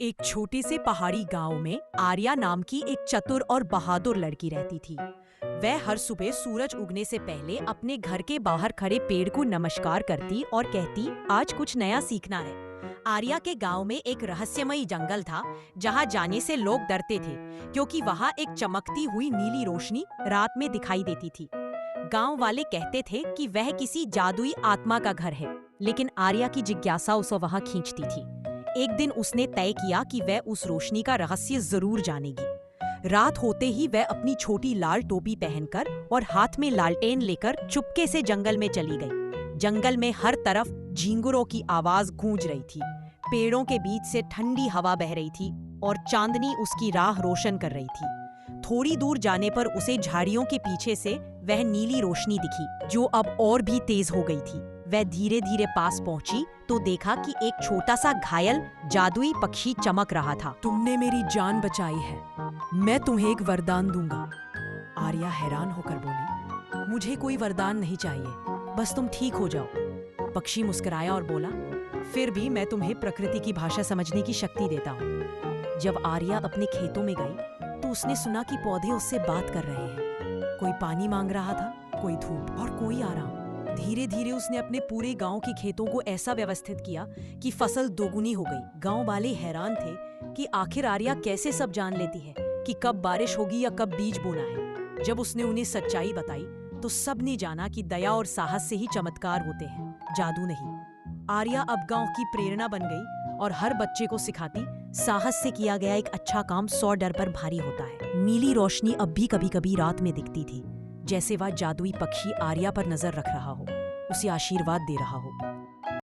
एक छोटे से पहाड़ी गांव में आर्या नाम की एक चतुर और बहादुर लड़की रहती थी। वह हर सुबह सूरज उगने से पहले अपने घर के बाहर खड़े पेड़ को नमस्कार करती और कहती, आज कुछ नया सीखना है। आर्या के गांव में एक रहस्यमयी जंगल था, जहां जाने से लोग डरते थे, क्योंकि वहां एक चमकती हुई नीली रोशनी रात में दिखाई देती थी। गांव वाले कहते थे कि वह किसी जादुई आत्मा का घर है, लेकिन आर्या की जिज्ञासा उसे वहां खींचती थी। एक दिन उसने तय किया कि वह उस रोशनी का रहस्य जरूर जानेगी। रात होते ही वह अपनी छोटी लाल टोपी पहनकर और हाथ में लालटेन लेकर चुपके से जंगल में चली गई। जंगल में हर तरफ झींगुरों की आवाज गूंज रही थी, पेड़ों के बीच से ठंडी हवा बह रही थी और चांदनी उसकी राह रोशन कर रही थी। थोड़ी दूर जाने पर उसे झाड़ियों के पीछे से वह नीली रोशनी दिखी, जो अब और भी तेज हो गई थी। वह धीरे धीरे पास पहुंची तो देखा कि एक छोटा सा घायल जादुई पक्षी चमक रहा था। तुमने मेरी जान बचाई है, मैं तुम्हें एक वरदान दूंगा। आर्या हैरान होकर बोली, मुझे कोई वरदान नहीं चाहिए, बस तुम ठीक हो जाओ। पक्षी मुस्कुराया और बोला, फिर भी मैं तुम्हें प्रकृति की भाषा समझने की शक्ति देता हूँ। जब आर्या अपने खेतों में गई तो उसने सुना कि पौधे उससे बात कर रहे हैं। कोई पानी मांग रहा था, कोई धूप और कोई आराम। धीरे धीरे उसने अपने पूरे गांव के खेतों को ऐसा व्यवस्थित किया कि फसल दोगुनी हो गई। गांव वाले हैरान थे कि आखिर आर्या कैसे सब जान लेती है कि कब बारिश होगी या कब बीज बोना है। जब उसने उन्हें सच्चाई बताई तो सबने जाना कि दया और साहस से ही चमत्कार होते हैं, जादू नहीं। आर्या अब गांव की प्रेरणा बन गई और हर बच्चे को सिखाती, साहस से किया गया एक अच्छा काम 100 डर पर भारी होता है। नीली रोशनी अब भी कभी कभी रात में दिखती थी, जैसे वह जादुई पक्षी आर्या पर नजर रख रहा हो, उसे आशीर्वाद दे रहा हो।